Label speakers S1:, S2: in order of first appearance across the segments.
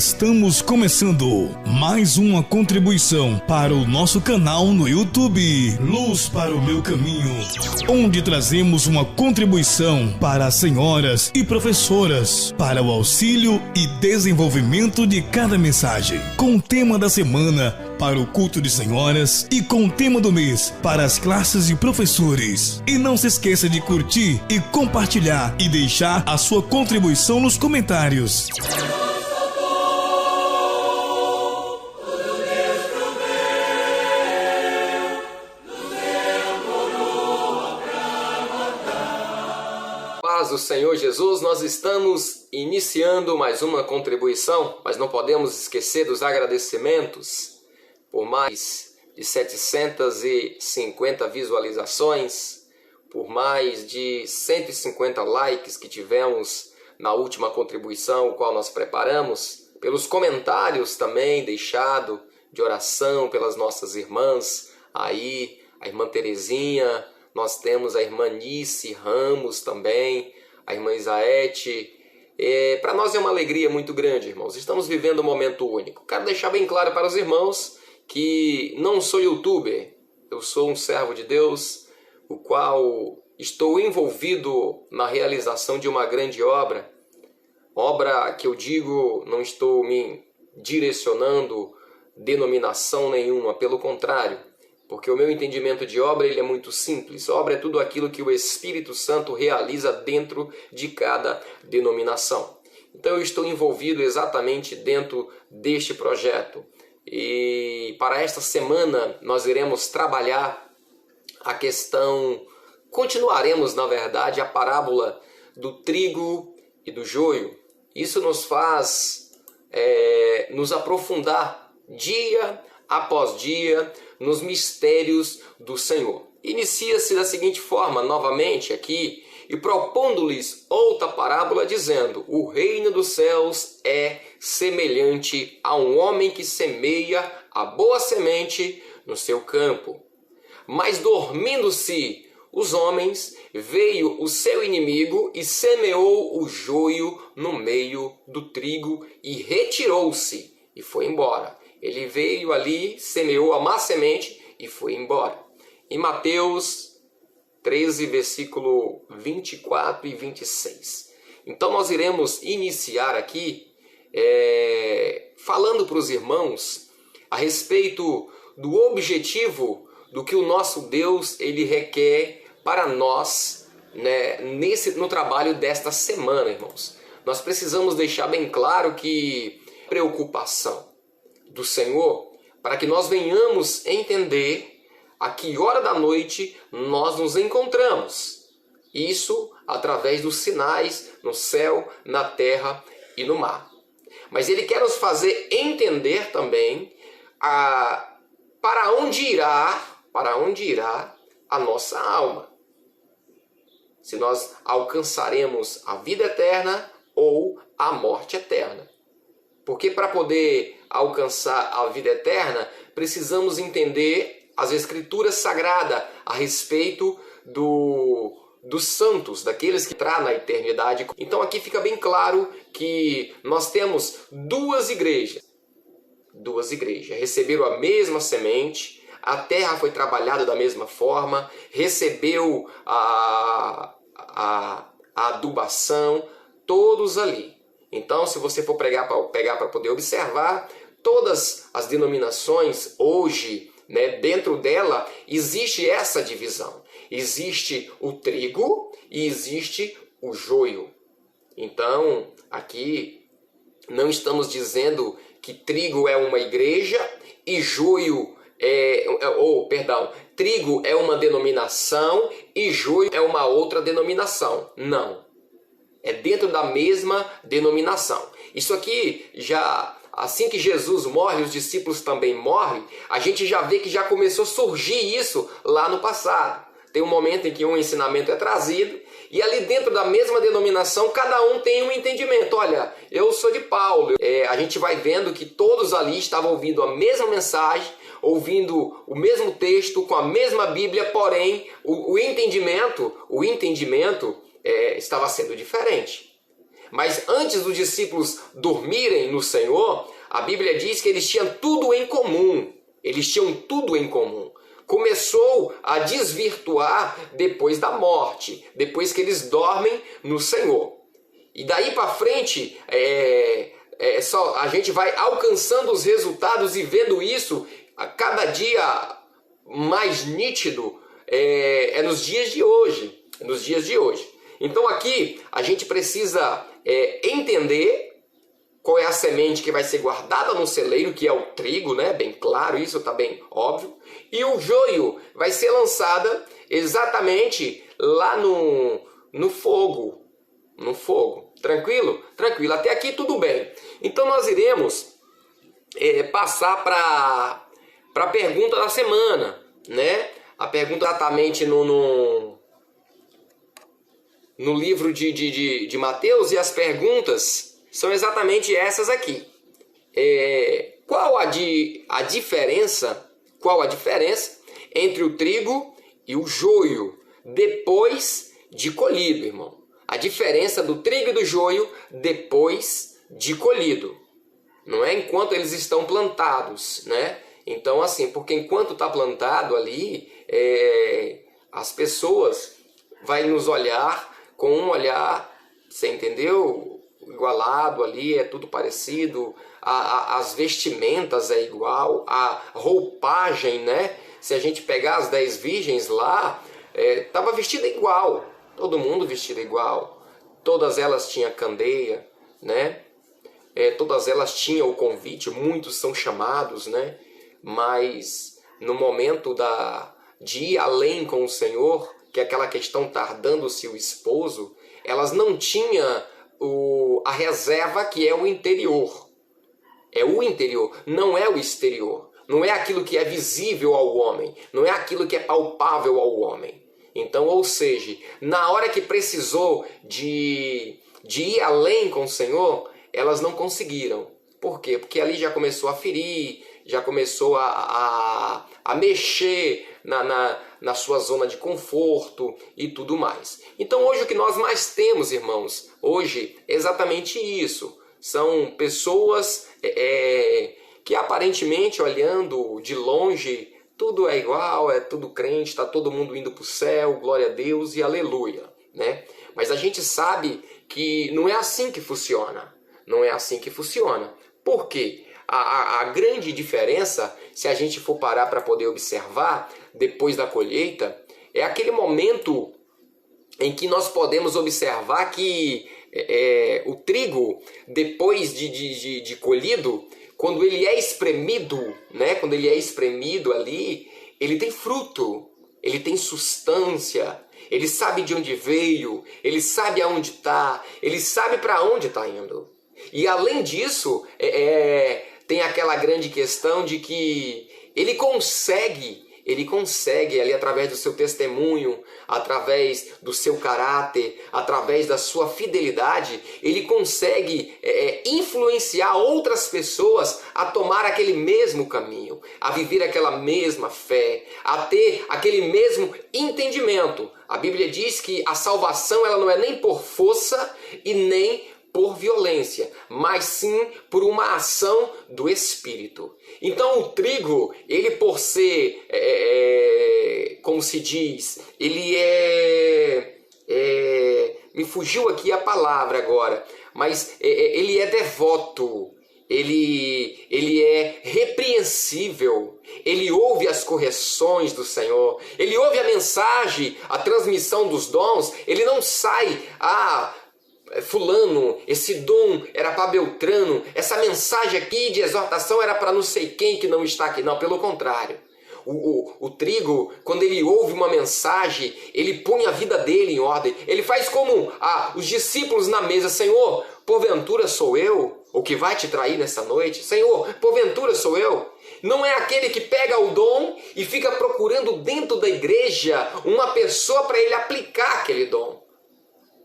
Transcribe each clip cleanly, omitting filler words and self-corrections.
S1: Estamos começando mais uma contribuição para o nosso canal no YouTube, Luz para o Meu Caminho, onde trazemos uma contribuição para as senhoras e professoras, para o auxílio e desenvolvimento de cada mensagem, com o tema da semana para o culto de senhoras e com o tema do mês para as classes de professores. E não se esqueça de curtir e compartilhar e deixar a sua contribuição nos comentários.
S2: Paz do Senhor Jesus, nós estamos iniciando mais uma contribuição, mas não podemos esquecer dos agradecimentos por mais de 750 visualizações, por mais de 150 likes que tivemos na última contribuição, o qual nós preparamos, pelos comentários também deixado de oração pelas nossas irmãs, aí a irmã Terezinha, nós temos a irmã Nice Ramos também, a irmã Isaete. Para nós é uma alegria muito grande, irmãos. Estamos vivendo um momento único. Quero deixar bem claro para os irmãos que não sou youtuber. Eu sou um servo de Deus, o qual estou envolvido na realização de uma grande obra. Obra que eu digo, não estou me direcionando denominação nenhuma, pelo contrário. Porque o meu entendimento de obra ele é muito simples. Obra é tudo aquilo que o Espírito Santo realiza dentro de cada denominação. Então eu estou envolvido exatamente dentro deste projeto. E para esta semana nós iremos trabalhar a questão, continuaremos na verdade a parábola do trigo e do joio. Isso nos faz nos aprofundar dia após dia nos mistérios do Senhor. Inicia-se da seguinte forma, novamente aqui, e propondo-lhes outra parábola, dizendo: o reino dos céus é semelhante a um homem que semeia a boa semente no seu campo. Mas dormindo-se os homens, veio o seu inimigo e semeou o joio no meio do trigo e retirou-se e foi embora. Ele veio ali, semeou a má semente e foi embora. Em Mateus 13, versículo 24 e 26. Então nós iremos iniciar aqui falando para os irmãos a respeito do objetivo do que o nosso Deus ele requer para nós, né, no trabalho desta semana, irmãos. Nós precisamos deixar bem claro que preocupação do Senhor, para que nós venhamos entender a que hora da noite nós nos encontramos. Isso através dos sinais no céu, na terra e no mar. Mas Ele quer nos fazer entender também para onde irá a nossa alma. Se nós alcançaremos a vida eterna ou a morte eterna. Porque para poder alcançar a vida eterna, precisamos entender as Escrituras Sagradas a respeito dos santos, daqueles que entram na eternidade. Então aqui fica bem claro que nós temos duas igrejas. Receberam a mesma semente, a terra foi trabalhada da mesma forma, recebeu a adubação, todos ali. Então, se você for pegar para poder observar, todas as denominações hoje, né, dentro dela, existe essa divisão. Existe o trigo e existe o joio. Então, aqui não estamos dizendo que trigo é uma igreja e joio trigo é uma denominação e joio é uma outra denominação. Não. É dentro da mesma denominação. Isso aqui já, assim que Jesus morre, os discípulos também morrem, a gente já vê que já começou a surgir isso lá no passado. Tem um momento em que um ensinamento é trazido e ali dentro da mesma denominação cada um tem um entendimento. Olha, eu sou de Paulo. A gente vai vendo que todos ali estavam ouvindo a mesma mensagem, ouvindo o mesmo texto, com a mesma Bíblia, porém o entendimento estava sendo diferente. Mas antes dos discípulos dormirem no Senhor, a Bíblia diz que eles tinham tudo em comum. Eles tinham tudo em comum. Começou a desvirtuar depois da morte, depois que eles dormem no Senhor. E daí para frente, a gente vai alcançando os resultados e vendo isso a cada dia mais nítido nos dias de hoje. Então aqui a gente precisa entender qual é a semente que vai ser guardada no celeiro, que é o trigo, né? Bem claro, isso está bem óbvio. E o joio vai ser lançada exatamente lá no fogo. No fogo. Tranquilo? Tranquilo. Até aqui tudo bem. Então nós iremos passar para a pergunta da semana, né? A pergunta exatamente no livro de Mateus, e as perguntas são exatamente essas aqui. Qual a diferença entre o trigo e o joio depois de colhido, irmão? A diferença do trigo e do joio depois de colhido. Não é enquanto eles estão plantados, né? Então, assim, porque enquanto está plantado ali, as pessoas vão nos olhar com um olhar, você entendeu? Igualado ali, é tudo parecido, as vestimentas é igual, a roupagem, né? Se a gente pegar as 10 virgens lá, estava vestida igual, todo mundo vestido igual, todas elas tinham candeia, né? Todas elas tinham o convite, muitos são chamados, né? Mas no momento de ir além com o Senhor, que é aquela questão tardando-se o esposo, elas não tinham a reserva, que é o interior. É o interior, não é o exterior. Não é aquilo que é visível ao homem, não é aquilo que é palpável ao homem. Então, ou seja, na hora que precisou de ir além com o Senhor, elas não conseguiram. Por quê? Porque ali já começou a ferir, já começou a mexer na sua zona de conforto e tudo mais. Então hoje o que nós mais temos, irmãos, hoje é exatamente isso. São pessoas que aparentemente, olhando de longe, tudo é igual, é tudo crente, está todo mundo indo para o céu, glória a Deus e aleluia, né? Mas a gente sabe que não é assim que funciona. Não é assim que funciona. Por quê? A grande diferença, se a gente for parar para poder observar, depois da colheita, é aquele momento em que nós podemos observar que o trigo, depois de colhido, quando ele é espremido, né? Quando ele é espremido ali, ele tem fruto, ele tem substância, ele sabe de onde veio, ele sabe aonde está, ele sabe para onde está indo. E além disso, tem aquela grande questão de que ele consegue ali através do seu testemunho, através do seu caráter, através da sua fidelidade, ele consegue influenciar outras pessoas a tomar aquele mesmo caminho, a viver aquela mesma fé, a ter aquele mesmo entendimento. A Bíblia diz que a salvação ela não é nem por força e nem por violência, mas sim por uma ação do Espírito. Então o trigo, ele por ser, como se diz, ele me fugiu aqui a palavra agora, mas ele é devoto, ele é repreensível, ele ouve as correções do Senhor, ele ouve a mensagem, a transmissão dos dons, ele não sai, fulano, esse dom era para Beltrano, essa mensagem aqui de exortação era para não sei quem que não está aqui. Não, pelo contrário. O trigo, quando ele ouve uma mensagem, ele põe a vida dele em ordem. Ele faz como os discípulos na mesa: Senhor, porventura sou eu o que vai te trair nessa noite? Senhor, porventura sou eu? Não é aquele que pega o dom e fica procurando dentro da igreja uma pessoa para ele aplicar aquele dom.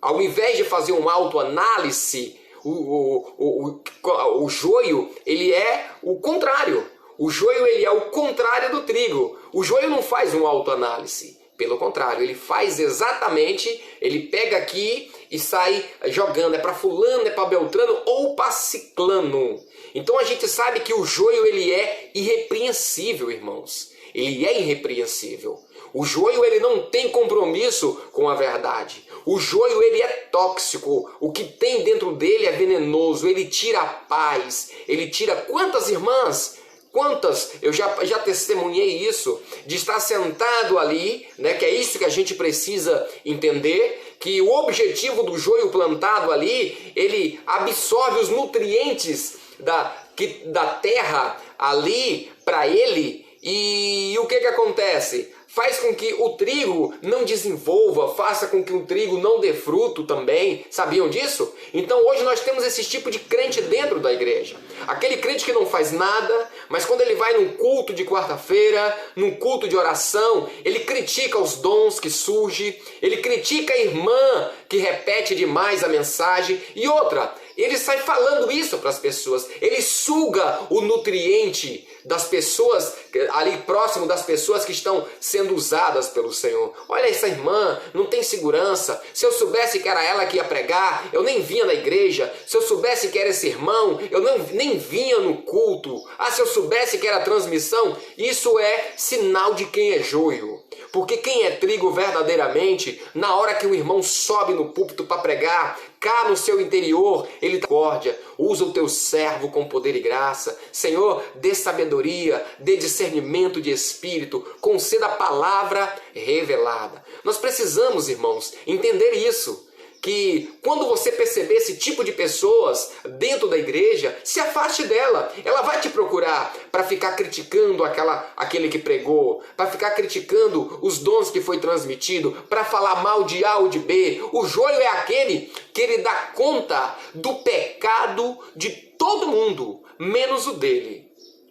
S2: Ao invés de fazer uma autoanálise, o joio, ele é o contrário. O joio, ele é o contrário do trigo. O joio não faz uma autoanálise. Pelo contrário, ele faz exatamente, ele pega aqui e sai jogando, é para fulano, é para Beltrano ou para Ciclano. Então a gente sabe que o joio ele é irrepreensível, irmãos. Ele é irrepreensível. O joio ele não tem compromisso com a verdade. O joio ele é tóxico. O que tem dentro dele é venenoso. Ele tira a paz. Ele tira quantas irmãs? Quantas? Eu já testemunhei isso, de estar sentado ali, né? Que é isso que a gente precisa entender, que o objetivo do joio plantado ali, ele absorve os nutrientes da terra ali para ele. E o que acontece? Faz com que o trigo não desenvolva, faça com que o trigo não dê fruto também. Sabiam disso? Então hoje nós temos esse tipo de crente dentro da igreja. Aquele crente que não faz nada, mas quando ele vai num culto de quarta-feira, num culto de oração, ele critica os dons que surgem, ele critica a irmã que repete demais a mensagem. E outra, ele sai falando isso para as pessoas. Ele suga o nutriente das pessoas, ali próximo das pessoas que estão sendo usadas pelo Senhor. Olha, essa irmã não tem segurança. Se eu soubesse que era ela que ia pregar, eu nem vinha na igreja. Se eu soubesse que era esse irmão, eu nem vinha no culto. Ah, se eu soubesse que era transmissão, isso é sinal de quem é joio. Porque quem é trigo verdadeiramente, na hora que o irmão sobe no púlpito para pregar, cá no seu interior, ele acorda, usa o teu servo com poder e graça. Senhor, dê sabedoria, dê discernimento de espírito, conceda a palavra revelada. Nós precisamos, irmãos, entender isso. Que quando você perceber esse tipo de pessoas dentro da igreja, se afaste dela. Ela vai te procurar para ficar criticando aquele que pregou, para ficar criticando os dons que foi transmitido, para falar mal de A ou de B. O joio é aquele que ele dá conta do pecado de todo mundo, menos o dele.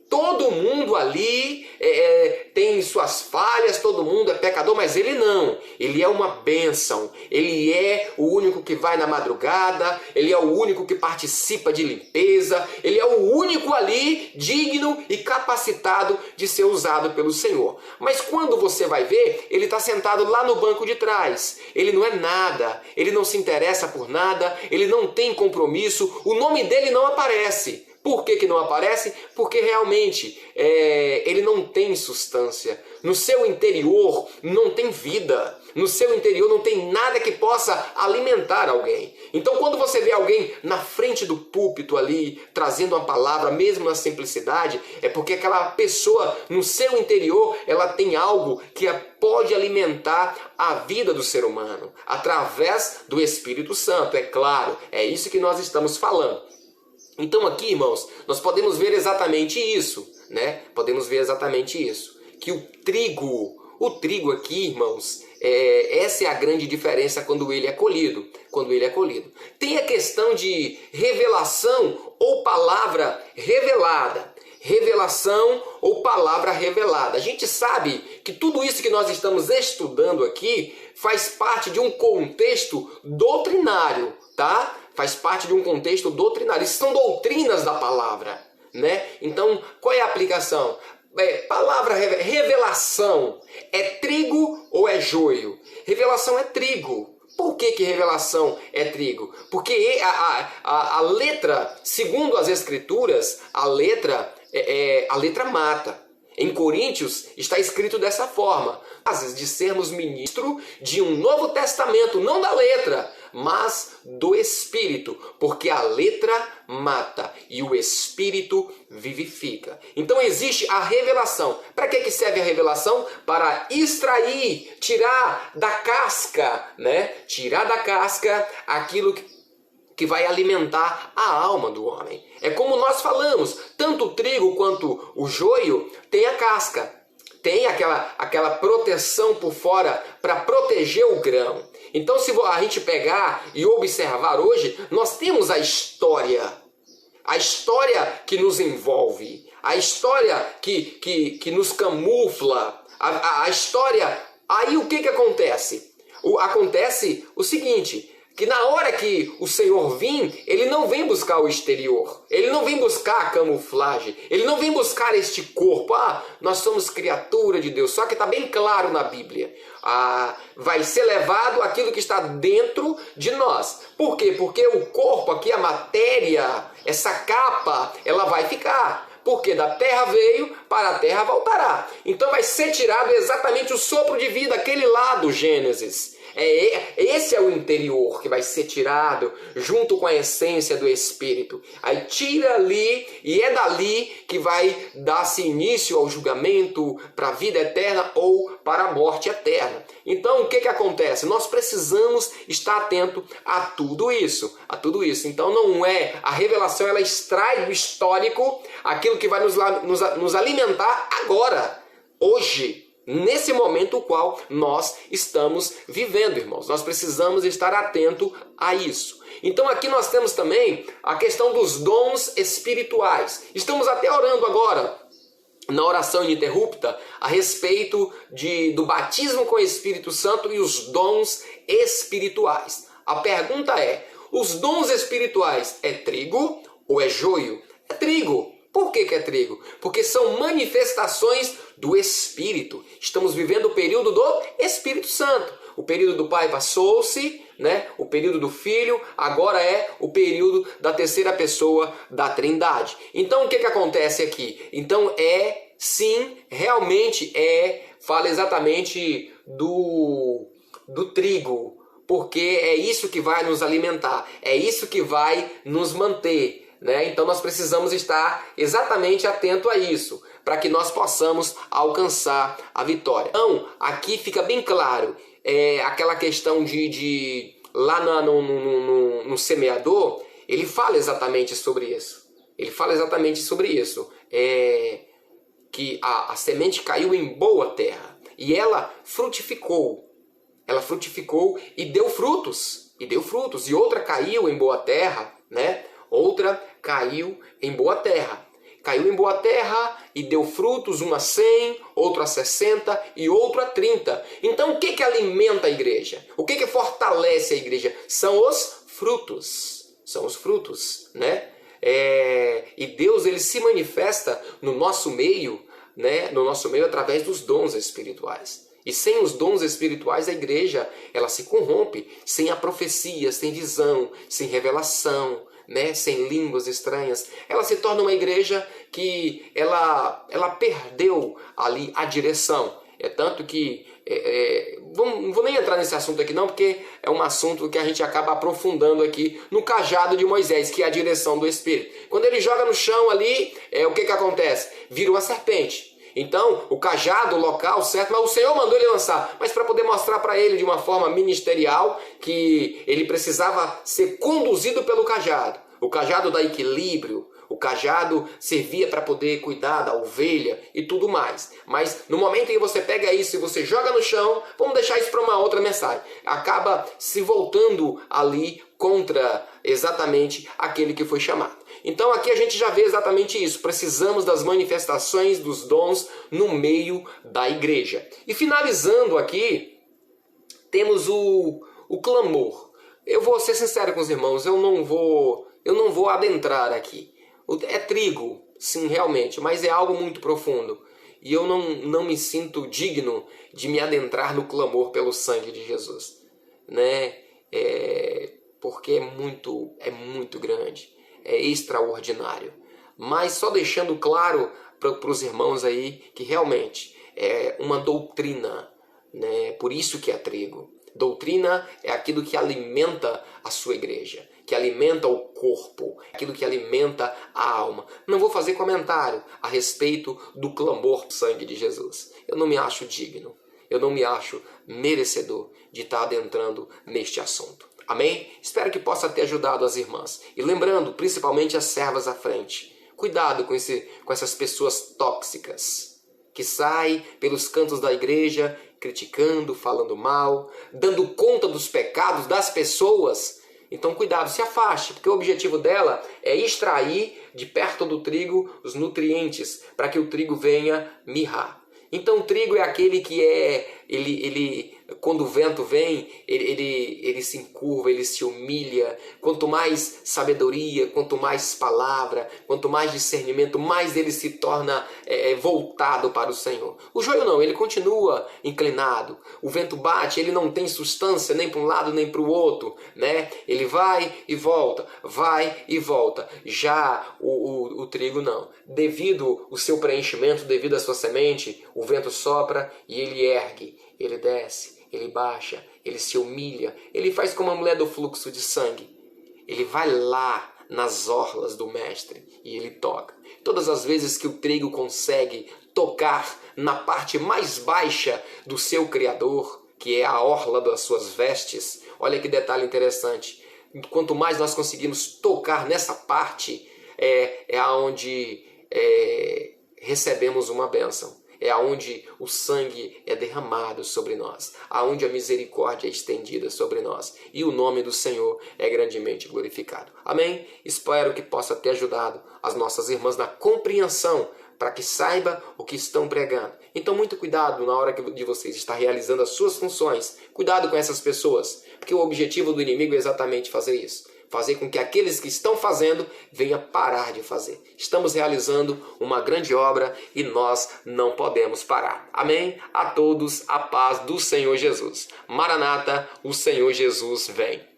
S2: Todo mundo ali tem suas falhas, todo mundo é pecador, mas ele não. Ele é uma bênção. Ele é o único que vai na madrugada, ele é o único que participa de limpeza, ele é o único ali digno e capacitado de ser usado pelo Senhor. Mas quando você vai ver, ele está sentado lá no banco de trás. Ele não é nada, ele não se interessa por nada, ele não tem compromisso, o nome dele não aparece. Por que não aparece? Porque realmente ele não tem substância. No seu interior não tem vida. No seu interior não tem nada que possa alimentar alguém. Então quando você vê alguém na frente do púlpito ali, trazendo uma palavra, mesmo na simplicidade, é porque aquela pessoa no seu interior, ela tem algo que pode alimentar a vida do ser humano. Através do Espírito Santo, é claro. É isso que nós estamos falando. Então aqui, irmãos, nós podemos ver exatamente isso, né? Podemos ver exatamente isso. Que o trigo aqui, irmãos, essa é a grande diferença quando ele é colhido. Tem a questão de revelação ou palavra revelada. Revelação ou palavra revelada. A gente sabe que tudo isso que nós estamos estudando aqui faz parte de um contexto doutrinário, tá? Faz parte de um contexto doutrinário. Isso são doutrinas da palavra, né? Então, qual é a aplicação? Palavra revelação é trigo ou é joio? Revelação é trigo. Por que revelação é trigo? Porque a letra, segundo as Escrituras, a letra mata. Em Coríntios está escrito dessa forma: de sermos ministro de um novo testamento, não da letra, mas do Espírito, porque a letra mata e o Espírito vivifica. Então existe a revelação. Para que serve a revelação? Para extrair, tirar da casca, né? Tirar da casca aquilo que vai alimentar a alma do homem. É como nós falamos, tanto o trigo quanto o joio tem a casca, tem aquela proteção por fora para proteger o grão. Então se a gente pegar e observar hoje, nós temos a história que nos envolve, a história que nos camufla, a história. Aí o que acontece? Acontece o seguinte: que na hora que o Senhor vir, Ele não vem buscar o exterior, Ele não vem buscar a camuflagem, Ele não vem buscar este corpo. Nós somos criatura de Deus, só que está bem claro na Bíblia. Vai ser levado aquilo que está dentro de nós. Por quê? Porque o corpo aqui, a matéria, essa capa, ela vai ficar. Porque da terra veio, para a terra voltará. Então vai ser tirado exatamente o sopro de vida, aquele lá do Gênesis. Esse é o interior que vai ser tirado junto com a essência do Espírito. Aí tira ali e é dali que vai dar-se início ao julgamento para a vida eterna ou para a morte eterna. Então o que acontece? Nós precisamos estar atento a tudo isso. Então não é a revelação, ela extrai do histórico aquilo que vai nos alimentar agora, hoje. Nesse momento o qual nós estamos vivendo, irmãos. Nós precisamos estar atento a isso. Então aqui nós temos também a questão dos dons espirituais. Estamos até orando agora, na oração ininterrupta, a respeito do batismo com o Espírito Santo e os dons espirituais. A pergunta é, os dons espirituais é trigo ou é joio? É trigo. Por que é trigo? Porque são manifestações do Espírito. Estamos vivendo o período do Espírito Santo. O período do Pai passou-se, né? O período do Filho, agora é o período da terceira pessoa da Trindade. Então o que acontece aqui? Então sim, realmente fala exatamente do trigo, porque é isso que vai nos alimentar, é isso que vai nos manter. Então nós precisamos estar exatamente atento a isso, para que nós possamos alcançar a vitória. Então, aqui fica bem claro, aquela questão lá no semeador, ele fala exatamente sobre isso. Que a semente caiu em boa terra, e ela frutificou. E deu frutos. E outra caiu em boa terra, né? Outra caiu em boa terra. Caiu em boa terra e deu frutos, uma a 100, outro a 60 e outro a 30. Então o que alimenta a igreja? O que fortalece a igreja? São os frutos. Né? E Deus, ele se manifesta no nosso meio, né? Através dos dons espirituais. E sem os dons espirituais, a igreja, ela se corrompe. Sem a profecia, sem visão, sem revelação, né? Sem línguas estranhas, ela se torna uma igreja que ela perdeu ali a direção. É tanto que não vou nem entrar nesse assunto aqui não, porque é um assunto que a gente acaba aprofundando aqui no cajado de Moisés, que é a direção do Espírito. Quando ele joga no chão ali, o que acontece? Vira uma serpente. Então, o cajado, o local certo, mas o Senhor mandou ele lançar, mas para poder mostrar para ele de uma forma ministerial que ele precisava ser conduzido pelo cajado. O cajado dá equilíbrio, o cajado servia para poder cuidar da ovelha e tudo mais. Mas no momento em que você pega isso e você joga no chão, vamos deixar isso para uma outra mensagem. Acaba se voltando ali contra exatamente aquele que foi chamado. Então aqui a gente já vê exatamente isso. Precisamos das manifestações dos dons no meio da igreja. E finalizando aqui, temos o clamor. Eu vou ser sincero com os irmãos, eu não vou adentrar aqui. É trigo, sim, realmente, mas é algo muito profundo. E eu não me sinto digno de me adentrar no clamor pelo sangue de Jesus, né? Porque é muito grande, é extraordinário. Mas só deixando claro para os irmãos aí que realmente é uma doutrina, né? Por isso que é trigo. Doutrina é aquilo que alimenta a sua igreja, que alimenta o corpo, aquilo que alimenta a alma. Não vou fazer comentário a respeito do clamor do sangue de Jesus. Eu não me acho digno, eu não me acho merecedor de estar adentrando neste assunto. Amém? Espero que possa ter ajudado as irmãs. E lembrando, principalmente as servas à frente, cuidado com essas pessoas tóxicas que saem pelos cantos da igreja criticando, falando mal, dando conta dos pecados das pessoas. Então cuidado, se afaste, porque o objetivo dela é extrair de perto do trigo os nutrientes, para que o trigo venha mirrar. Então o trigo é aquele que é quando o vento vem, ele se encurva, ele se humilha. Quanto mais sabedoria, quanto mais palavra, quanto mais discernimento, mais ele se torna voltado para o Senhor. O joio não, ele continua inclinado. O vento bate, ele não tem substância nem para um lado nem para o outro, né? Ele vai e volta, vai e volta. Já o trigo não. Devido ao seu preenchimento, devido à sua semente, o vento sopra e ele ergue, ele desce, ele baixa, ele se humilha, ele faz como a mulher do fluxo de sangue. Ele vai lá nas orlas do mestre e ele toca. Todas as vezes que o trigo consegue tocar na parte mais baixa do seu Criador, que é a orla das suas vestes, olha que detalhe interessante. Quanto mais nós conseguimos tocar nessa parte, é aonde recebemos uma bênção. É aonde o sangue é derramado sobre nós, aonde a misericórdia é estendida sobre nós e o nome do Senhor é grandemente glorificado. Amém? Espero que possa ter ajudado as nossas irmãs na compreensão para que saiba o que estão pregando. Então, muito cuidado na hora de vocês estar realizando as suas funções. Cuidado com essas pessoas, porque o objetivo do inimigo é exatamente fazer isso. Fazer com que aqueles que estão fazendo venham parar de fazer. Estamos realizando uma grande obra e nós não podemos parar. Amém? A todos a paz do Senhor Jesus. Maranata, o Senhor Jesus vem.